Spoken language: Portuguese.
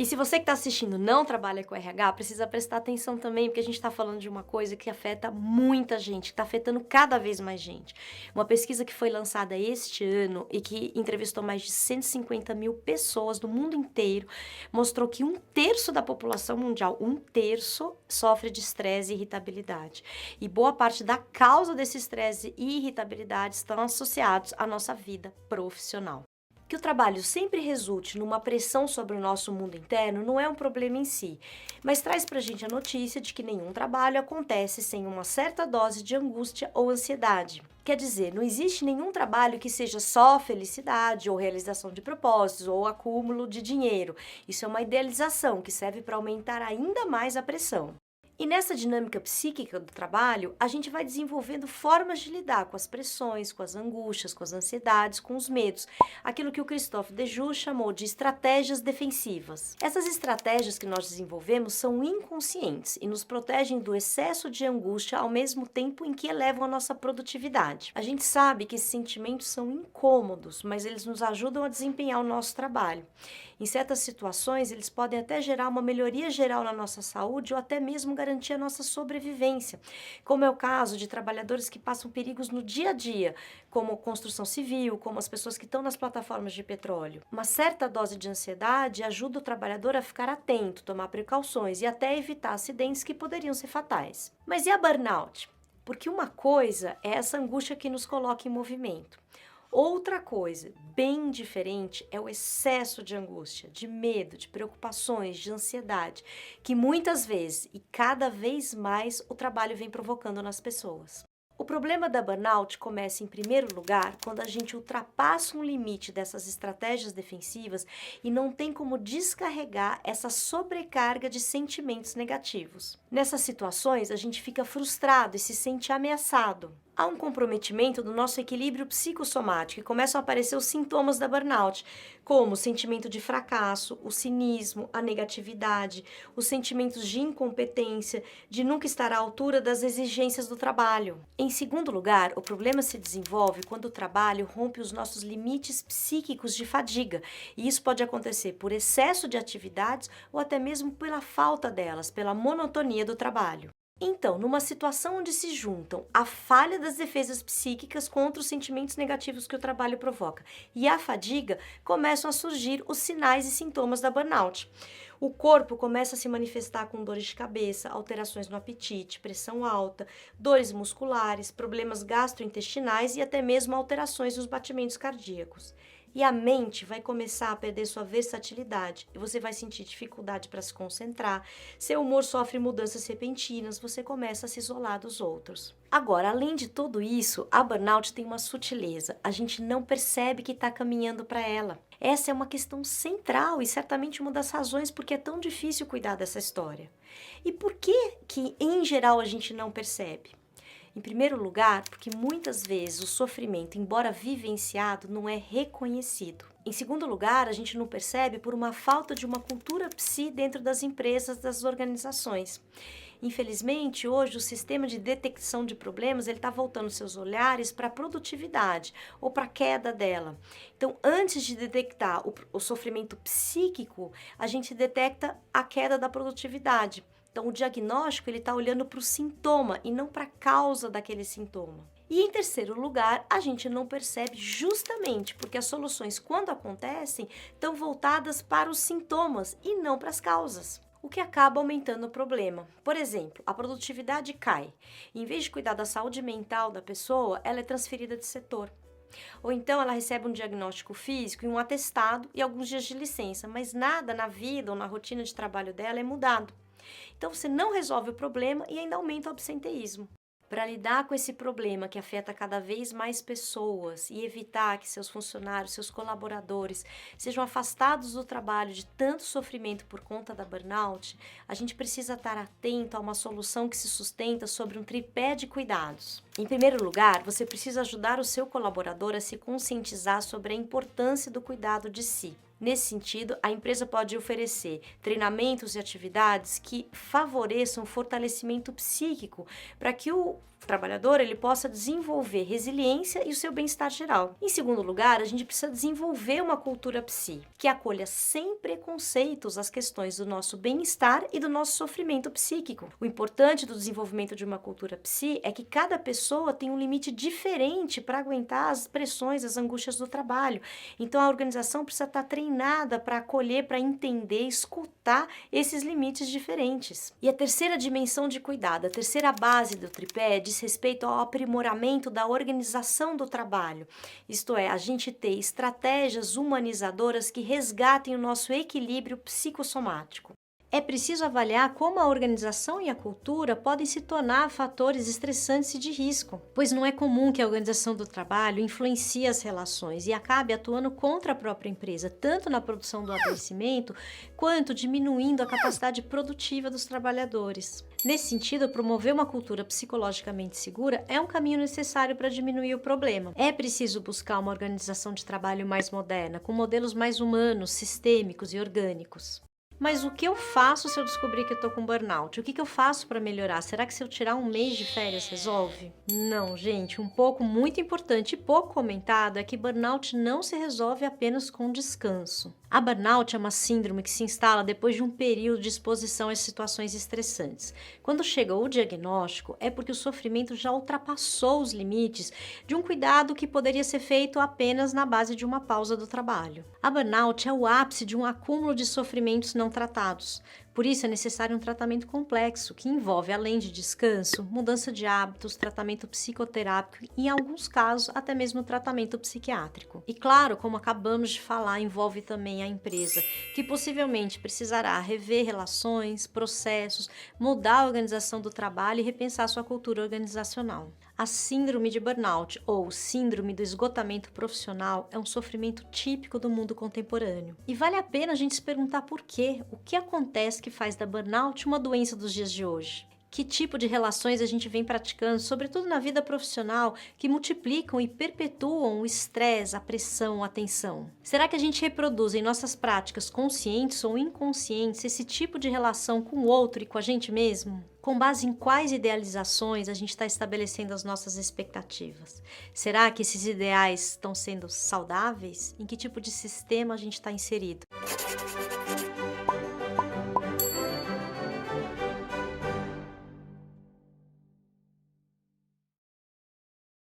E se você que está assistindo não trabalha com RH, precisa prestar atenção também, porque a gente está falando de uma coisa que afeta muita gente, que está afetando cada vez mais gente. Uma pesquisa que foi lançada este ano e que entrevistou mais de 150 mil pessoas do mundo inteiro, mostrou que 1/3 da população mundial, 1/3, sofre de estresse e irritabilidade. E boa parte da causa desse estresse e irritabilidade estão associados à nossa vida profissional. Que o trabalho sempre resulte numa pressão sobre o nosso mundo interno não é um problema em si, mas traz pra gente a notícia de que nenhum trabalho acontece sem uma certa dose de angústia ou ansiedade. Quer dizer, não existe nenhum trabalho que seja só felicidade ou realização de propósitos ou acúmulo de dinheiro. Isso é uma idealização que serve para aumentar ainda mais a pressão. E nessa dinâmica psíquica do trabalho, a gente vai desenvolvendo formas de lidar com as pressões, com as angústias, com as ansiedades, com os medos, aquilo que o Christophe Dejoux chamou de estratégias defensivas. Essas estratégias que nós desenvolvemos são inconscientes e nos protegem do excesso de angústia ao mesmo tempo em que elevam a nossa produtividade. A gente sabe que esses sentimentos são incômodos, mas eles nos ajudam a desempenhar o nosso trabalho. Em certas situações, eles podem até gerar uma melhoria geral na nossa saúde ou até mesmo garantir a nossa sobrevivência, como é o caso de trabalhadores que passam perigos no dia a dia, como construção civil, como as pessoas que estão nas plataformas de petróleo. Uma certa dose de ansiedade ajuda o trabalhador a ficar atento, tomar precauções e até evitar acidentes que poderiam ser fatais. Mas e a burnout? Porque uma coisa é essa angústia que nos coloca em movimento. Outra coisa, bem diferente, é o excesso de angústia, de medo, de preocupações, de ansiedade, que muitas vezes e cada vez mais o trabalho vem provocando nas pessoas. O problema da burnout começa, em primeiro lugar, quando a gente ultrapassa um limite dessas estratégias defensivas e não tem como descarregar essa sobrecarga de sentimentos negativos. Nessas situações, a gente fica frustrado e se sente ameaçado. Há um comprometimento do nosso equilíbrio psicossomático e começam a aparecer os sintomas da burnout, como o sentimento de fracasso, o cinismo, a negatividade, os sentimentos de incompetência, de nunca estar à altura das exigências do trabalho. Em segundo lugar, o problema se desenvolve quando o trabalho rompe os nossos limites psíquicos de fadiga, e isso pode acontecer por excesso de atividades ou até mesmo pela falta delas, pela monotonia do trabalho. Então, numa situação onde se juntam a falha das defesas psíquicas contra os sentimentos negativos que o trabalho provoca e a fadiga, começam a surgir os sinais e sintomas da burnout. O corpo começa a se manifestar com dores de cabeça, alterações no apetite, pressão alta, dores musculares, problemas gastrointestinais e até mesmo alterações nos batimentos cardíacos. E a mente vai começar a perder sua versatilidade e você vai sentir dificuldade para se concentrar, seu humor sofre mudanças repentinas, você começa a se isolar dos outros. Agora, além de tudo isso, a burnout tem uma sutileza, a gente não percebe que está caminhando para ela. Essa é uma questão central e certamente uma das razões por que é tão difícil cuidar dessa história. E por que em geral, a gente não percebe? Em primeiro lugar, porque muitas vezes o sofrimento, embora vivenciado, não é reconhecido. Em segundo lugar, a gente não percebe por uma falta de uma cultura psi dentro das empresas, das organizações. Infelizmente, hoje o sistema de detecção de problemas está voltando seus olhares para a produtividade ou para a queda dela. Então, antes de detectar o sofrimento psíquico, a gente detecta a queda da produtividade. Então, o diagnóstico ele está olhando para o sintoma e não para a causa daquele sintoma. E em terceiro lugar, a gente não percebe justamente porque as soluções, quando acontecem, estão voltadas para os sintomas e não para as causas, o que acaba aumentando o problema. Por exemplo, a produtividade cai. Em vez de cuidar da saúde mental da pessoa, ela é transferida de setor. Ou então ela recebe um diagnóstico físico e um atestado e alguns dias de licença, mas nada na vida ou na rotina de trabalho dela é mudado. Então você não resolve o problema e ainda aumenta o absenteísmo. Para lidar com esse problema que afeta cada vez mais pessoas e evitar que seus funcionários, seus colaboradores sejam afastados do trabalho de tanto sofrimento por conta da burnout, a gente precisa estar atento a uma solução que se sustenta sobre um tripé de cuidados. Em primeiro lugar, você precisa ajudar o seu colaborador a se conscientizar sobre a importância do cuidado de si. Nesse sentido, a empresa pode oferecer treinamentos e atividades que favoreçam o fortalecimento psíquico para que o trabalhador ele possa desenvolver resiliência e o seu bem-estar geral. Em segundo lugar, a gente precisa desenvolver uma cultura psi, que acolha sem preconceitos as questões do nosso bem-estar e do nosso sofrimento psíquico. O importante do desenvolvimento de uma cultura psi é que cada pessoa tem um limite diferente para aguentar as pressões, as angústias do trabalho. Então a organização precisa estar treinada para acolher, para entender, escutar esses limites diferentes. E a terceira dimensão de cuidado, a terceira base do tripé diz respeito ao aprimoramento da organização do trabalho. Isto é, a gente ter estratégias humanizadoras que resgatem o nosso equilíbrio psicossomático. É preciso avaliar como a organização e a cultura podem se tornar fatores estressantes e de risco, pois não é comum que a organização do trabalho influencie as relações e acabe atuando contra a própria empresa, tanto na produção do adoecimento, quanto diminuindo a capacidade produtiva dos trabalhadores. Nesse sentido, promover uma cultura psicologicamente segura é um caminho necessário para diminuir o problema. É preciso buscar uma organização de trabalho mais moderna, com modelos mais humanos, sistêmicos e orgânicos. Mas o que eu faço se eu descobrir que eu tô com burnout? O que eu faço para melhorar? Será que se eu tirar um mês de férias resolve? Não, gente, um pouco muito importante e pouco comentado é que burnout não se resolve apenas com descanso. A burnout é uma síndrome que se instala depois de um período de exposição a situações estressantes. Quando chega o diagnóstico, é porque o sofrimento já ultrapassou os limites de um cuidado que poderia ser feito apenas na base de uma pausa do trabalho. A burnout é o ápice de um acúmulo de sofrimentos não tratados. Por isso é necessário um tratamento complexo, que envolve, além de descanso, mudança de hábitos, tratamento psicoterápico e, em alguns casos, até mesmo tratamento psiquiátrico. E claro, como acabamos de falar, envolve também a empresa, que possivelmente precisará rever relações, processos, mudar a organização do trabalho e repensar sua cultura organizacional. A síndrome de burnout, ou síndrome do esgotamento profissional, é um sofrimento típico do mundo contemporâneo. E vale a pena a gente se perguntar por quê, o que acontece que faz da burnout uma doença dos dias de hoje. Que tipo de relações a gente vem praticando, sobretudo na vida profissional, que multiplicam e perpetuam o estresse, a pressão, a tensão? Será que a gente reproduz em nossas práticas conscientes ou inconscientes esse tipo de relação com o outro e com a gente mesmo? Com base em quais idealizações a gente está estabelecendo as nossas expectativas? Será que esses ideais estão sendo saudáveis? Em que tipo de sistema a gente está inserido?